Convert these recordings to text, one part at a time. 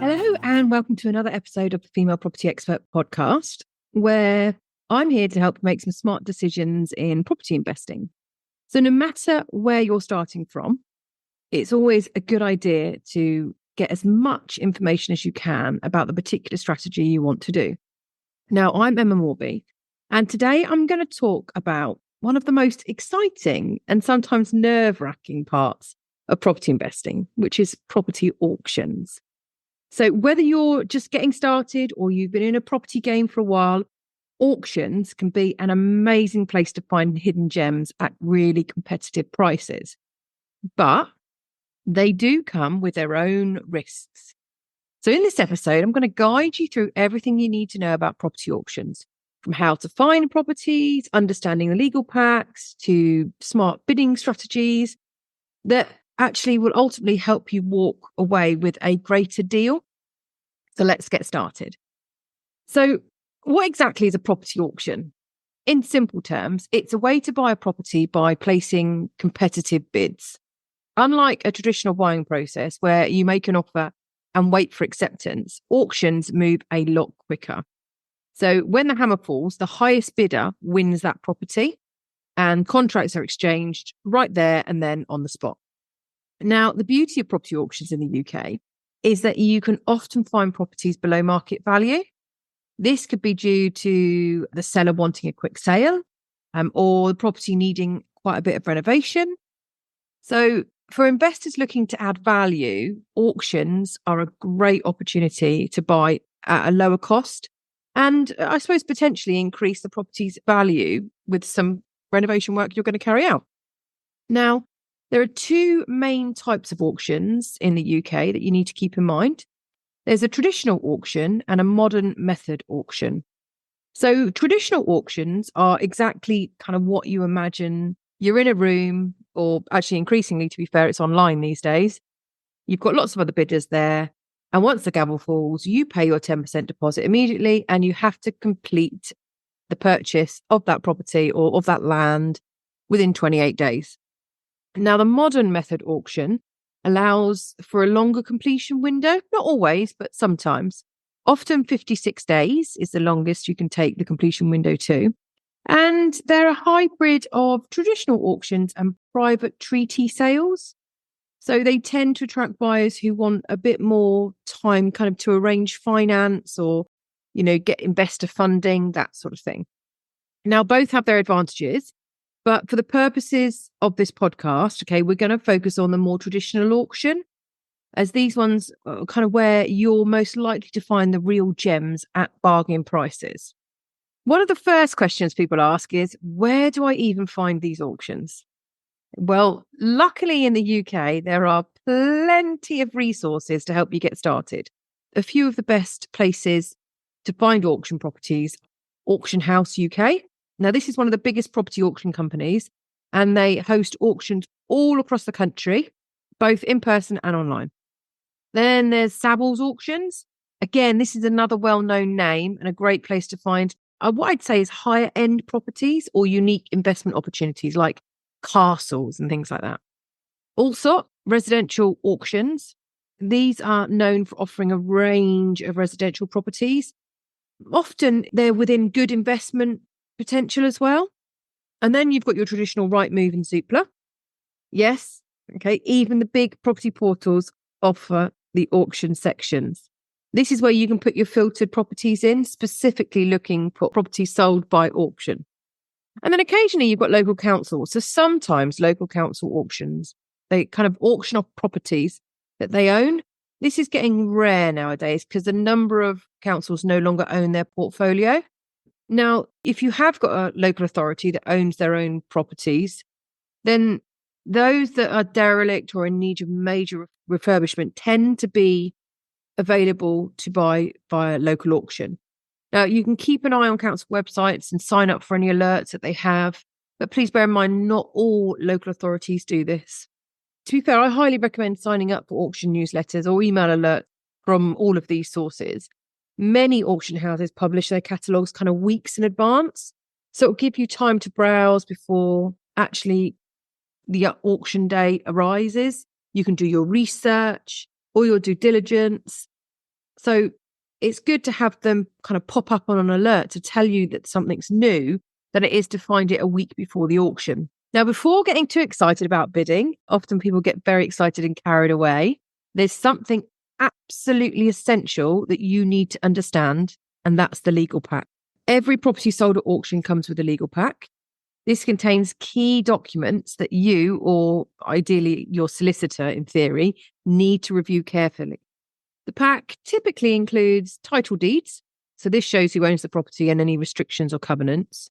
Hello and welcome to another episode of the Female Property Expert podcast, where I'm here to help make some smart decisions in property investing. So no matter where you're starting from, it's always a good idea to get as much information as you can about the particular strategy you want to do. Now, I'm Emma Morby, and today I'm going to talk about one of the most exciting and sometimes nerve-wracking parts of property investing, which is property auctions. So whether you're just getting started or you've been in a property game for a while, auctions can be an amazing place to find hidden gems at really competitive prices. But they do come with their own risks. So in this episode, I'm going to guide you through everything you need to know about property auctions, from how to find properties, understanding the legal packs, to smart bidding strategies that actually will ultimately help you walk away with a greater deal. So let's get started. So what exactly is a property auction? In simple terms, it's a way to buy a property by placing competitive bids. Unlike a traditional buying process where you make an offer and wait for acceptance, auctions move a lot quicker. So when the hammer falls, the highest bidder wins that property and contracts are exchanged right there and then on the spot. Now, the beauty of property auctions in the UK is that you can often find properties below market value. This could be due to the seller wanting a quick sale or the property needing quite a bit of renovation. So for investors looking to add value, auctions are a great opportunity to buy at a lower cost and I suppose potentially increase the property's value with some renovation work you're going to carry out. Now, there are two main types of auctions in the UK that you need to keep in mind. There's a traditional auction and a modern method auction. So traditional auctions are exactly kind of what you imagine. You're in a room, or actually increasingly, to be fair, it's online these days. You've got lots of other bidders there. And once the gavel falls, you pay your 10% deposit immediately and you have to complete the purchase of that property or of that land within 28 days. Now, the modern method auction allows for a longer completion window, not always, but sometimes. Often 56 days is the longest you can take the completion window to. And they're a hybrid of traditional auctions and private treaty sales. So they tend to attract buyers who want a bit more time kind of to arrange finance or, get investor funding, that sort of thing. Now, both have their advantages. But for the purposes of this podcast, we're going to focus on the more traditional auction, as these ones are kind of where you're most likely to find the real gems at bargain prices. One of the first questions people ask is, where do I even find these auctions? Well, luckily in the UK, there are plenty of resources to help you get started. A few of the best places to find auction properties: Auction House UK. Now, this is one of the biggest property auction companies, and they host auctions all across the country, both in person and online. Then there's Savills Auctions. Again, this is another well-known name and a great place to find what I'd say is higher-end properties or unique investment opportunities like castles and things like that. Also, residential auctions. These are known for offering a range of residential properties. Often they're within good investment potential as well. And then you've got your traditional Rightmove and Zoopla. Yes, even the big property portals offer the auction sections. This is where you can put your filtered properties in, specifically looking for properties sold by auction. And then occasionally you've got local councils. So sometimes local council auctions, they kind of auction off properties that they own. This is getting rare nowadays because a number of councils no longer own their portfolio. Now, if you have got a local authority that owns their own properties, then those that are derelict or in need of major refurbishment tend to be available to buy via local auction. Now, you can keep an eye on council websites and sign up for any alerts that they have, but please bear in mind, not all local authorities do this. To be fair, I highly recommend signing up for auction newsletters or email alerts from all of these sources. Many auction houses publish their catalogues kind of weeks in advance, so it'll give you time to browse before actually the auction day arises. You can do your research or your due diligence. So it's good to have them kind of pop up on an alert to tell you that something's new than it is to find it a week before the auction. Now, before getting too excited about bidding, often people get very excited and carried away. There's something absolutely essential that you need to understand, and that's the legal pack. Every property sold at auction comes with a legal pack. This contains key documents that you, or ideally your solicitor in theory, need to review carefully. The pack typically includes title deeds. So this shows who owns the property and any restrictions or covenants.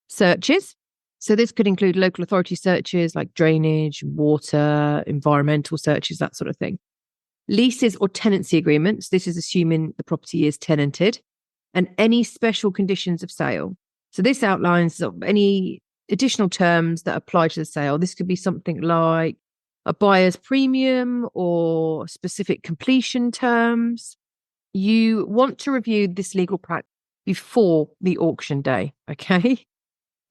Searches. So this could include local authority searches like drainage, water, environmental searches, that sort of thing. Leases or tenancy agreements. This is assuming the property is tenanted. And any special conditions of sale. So this outlines any additional terms that apply to the sale. This could be something like a buyer's premium or specific completion terms. You want to review this legal pack before the auction day, okay?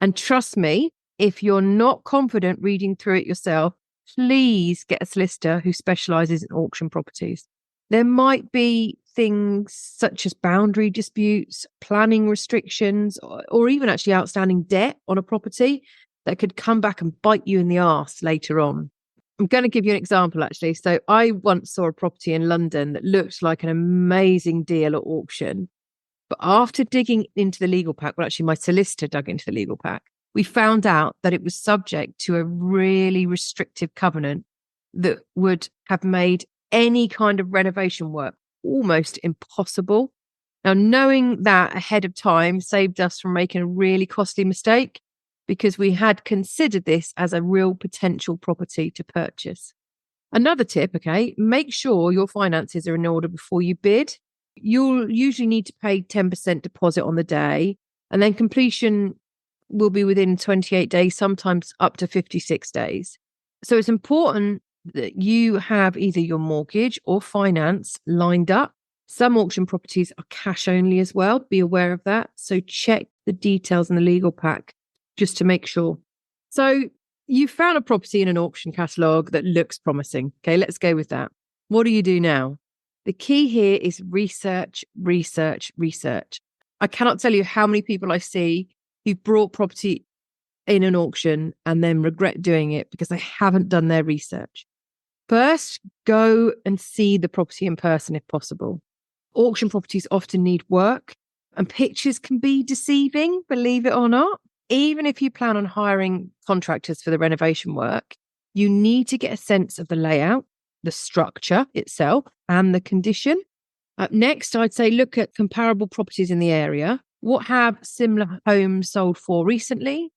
And trust me, if you're not confident reading through it yourself, please get a solicitor who specialises in auction properties. There might be things such as boundary disputes, planning restrictions, or even actually outstanding debt on a property that could come back and bite you in the arse later on. I'm going to give you an example, actually. So I once saw a property in London that looked like an amazing deal at auction. But after digging into the legal pack, well, actually my solicitor dug into the legal pack, we found out that it was subject to a really restrictive covenant that would have made any kind of renovation work almost impossible. Now, knowing that ahead of time saved us from making a really costly mistake because we had considered this as a real potential property to purchase. Another tip, okay, make sure your finances are in order before you bid. You'll usually need to pay 10% deposit on the day, and then completion will be within 28 days, sometimes up to 56 days. So it's important that you have either your mortgage or finance lined up. Some auction properties are cash only as well. Be aware of that. So check the details in the legal pack just to make sure. So you found a property in an auction catalogue that looks promising. Okay, let's go with that. What do you do now? The key here is research, research, research. I cannot tell you how many people I see who brought property in an auction and then regret doing it because they haven't done their research. First, go and see the property in person if possible. Auction properties often need work and pictures can be deceiving, believe it or not. Even if you plan on hiring contractors for the renovation work, you need to get a sense of the layout, the structure itself, and the condition. Next, I'd say look at comparable properties in the area. What have similar homes sold for recently?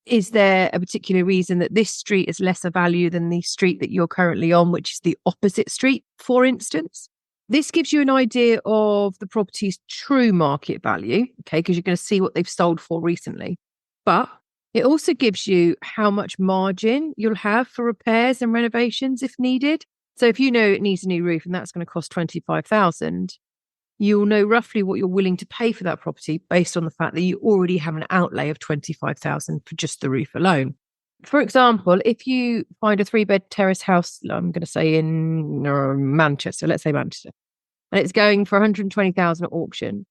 Is there a particular reason that this street is lesser value than the street that you're currently on, which is the opposite street, for instance? This gives you an idea of the property's true market value, okay, because you're going to see what they've sold for recently. But it also gives you how much margin you'll have for repairs and renovations if needed. So if you know it needs a new roof and that's going to cost $25,000, you'll know roughly what you're willing to pay for that property based on the fact that you already have an outlay of $25,000 for just the roof alone. For example, if you find a 3-bed terrace house, I'm going to say in Manchester, let's say Manchester, and it's going for $120,000 at auction,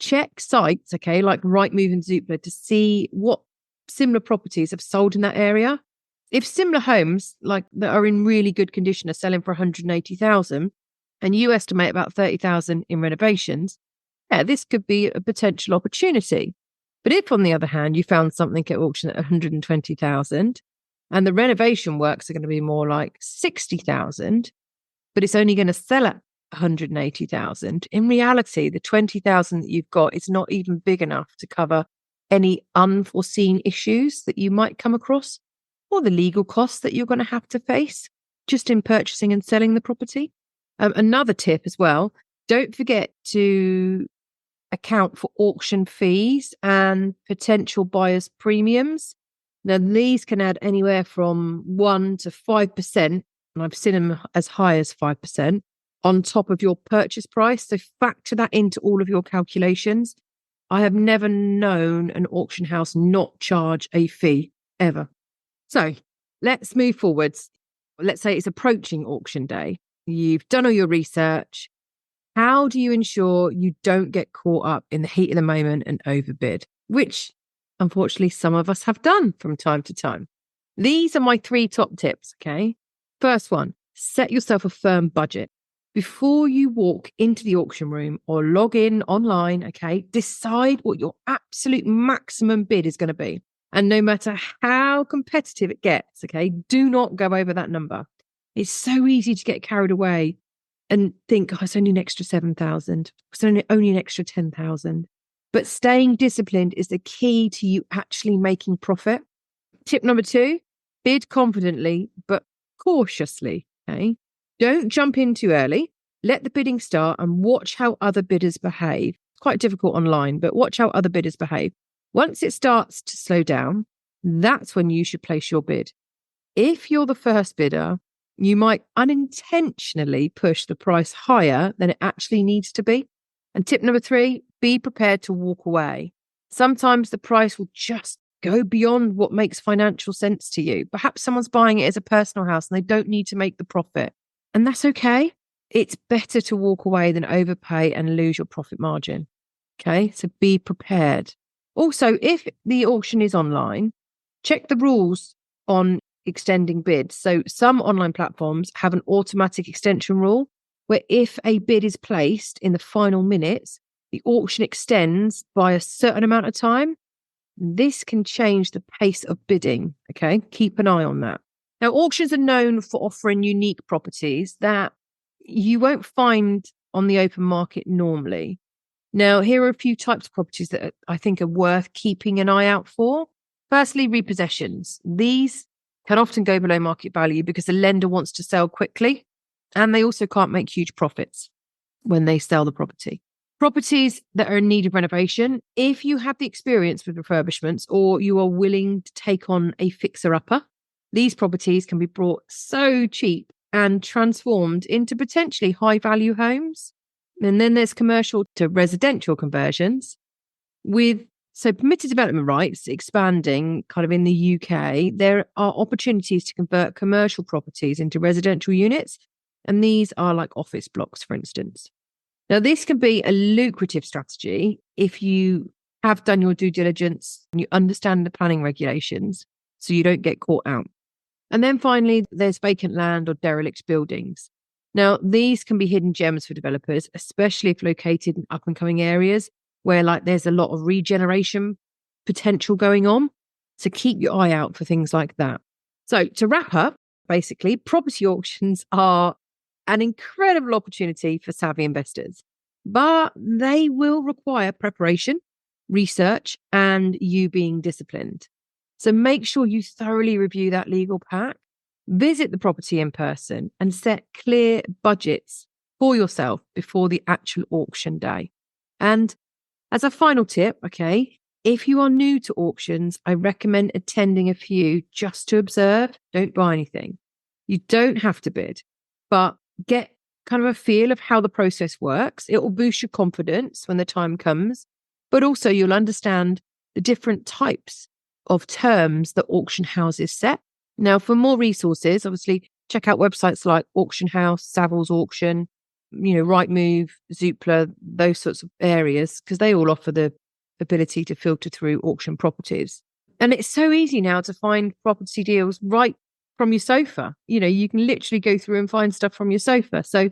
check sites, okay, like Rightmove and Zoopla to see what similar properties have sold in that area. If similar homes like that are in really good condition are selling for $180,000 and you estimate about $30,000 in renovations, yeah, this could be a potential opportunity. But if, on the other hand, you found something at auction at $120,000 and the renovation works are going to be more like $60,000, but it's only going to sell at $180,000, in reality, the $20,000 that you've got is not even big enough to cover any unforeseen issues that you might come across or the legal costs that you're going to have to face just in purchasing and selling the property. Another tip as well, don't forget to account for auction fees and potential buyer's premiums. Now, these can add anywhere from 1 to 5%, and I've seen them as high as 5% on top of your purchase price. So factor that into all of your calculations. I have never known an auction house not charge a fee, ever. So let's move forwards. Let's say it's approaching auction day. You've done all your research. How do you ensure you don't get caught up in the heat of the moment and overbid? Which, unfortunately, some of us have done from time to time. These are my 3 top tips, okay? First one, set yourself a firm budget. Before you walk into the auction room or log in online, okay, decide what your absolute maximum bid is going to be. And no matter how competitive it gets, okay, do not go over that number. It's so easy to get carried away and think, oh, it's only an extra 7,000. It's only an extra 10,000. But staying disciplined is the key to you actually making profit. Tip number 2, bid confidently, but cautiously, okay? Don't jump in too early. Let the bidding start and watch how other bidders behave. It's quite difficult online, but watch how other bidders behave. Once it starts to slow down, that's when you should place your bid. If you're the first bidder, you might unintentionally push the price higher than it actually needs to be. And tip number 3, be prepared to walk away. Sometimes the price will just go beyond what makes financial sense to you. Perhaps someone's buying it as a personal house and they don't need to make the profit. And that's okay. It's better to walk away than overpay and lose your profit margin. Okay, so be prepared. Also, if the auction is online, check the rules on extending bids. So some online platforms have an automatic extension rule where if a bid is placed in the final minutes, the auction extends by a certain amount of time. This can change the pace of bidding. Okay, keep an eye on that. Now, auctions are known for offering unique properties that you won't find on the open market normally. Now, here are a few types of properties that I think are worth keeping an eye out for. Firstly, repossessions. These can often go below market value because the lender wants to sell quickly, and they also can't make huge profits when they sell the property. Properties that are in need of renovation, if you have the experience with refurbishments or you are willing to take on a fixer-upper, these properties can be brought so cheap and transformed into potentially high-value homes. And then there's commercial to residential conversions. With permitted development rights expanding kind of in the UK, there are opportunities to convert commercial properties into residential units. And these are like office blocks, for instance. Now, this can be a lucrative strategy if you have done your due diligence and you understand the planning regulations so you don't get caught out. And then finally, there's vacant land or derelict buildings. Now, these can be hidden gems for developers, especially if located in up and coming areas where there's a lot of regeneration potential going on. So keep your eye out for things like that. So to wrap up, basically, property auctions are an incredible opportunity for savvy investors, but they will require preparation, research, and you being disciplined. So make sure you thoroughly review that legal pack, visit the property in person, and set clear budgets for yourself before the actual auction day. And as a final tip, okay, if you are new to auctions, I recommend attending a few just to observe. Don't buy anything. You don't have to bid, but get kind of a feel of how the process works. It will boost your confidence when the time comes, but also you'll understand the different types of terms that auction houses set. Now, for more resources, obviously, check out websites like Auction House, Savills Auction, Rightmove, Zoopla, those sorts of areas, because they all offer the ability to filter through auction properties. And it's so easy now to find property deals right from your sofa. You can literally go through and find stuff from your sofa. So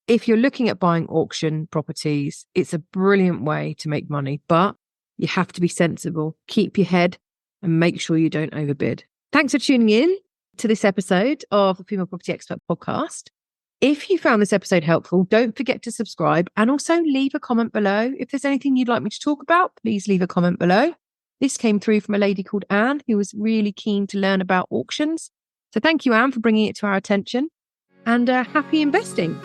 if you're looking at buying auction properties, it's a brilliant way to make money, but you have to be sensible, keep your head, and make sure you don't overbid. Thanks for tuning in to this episode of the Female Property Expert podcast. If you found this episode helpful, don't forget to subscribe and also leave a comment below. If there's anything you'd like me to talk about, please leave a comment below. This came through from a lady called Anne, who was really keen to learn about auctions. So thank you, Anne, for bringing it to our attention, and happy investing.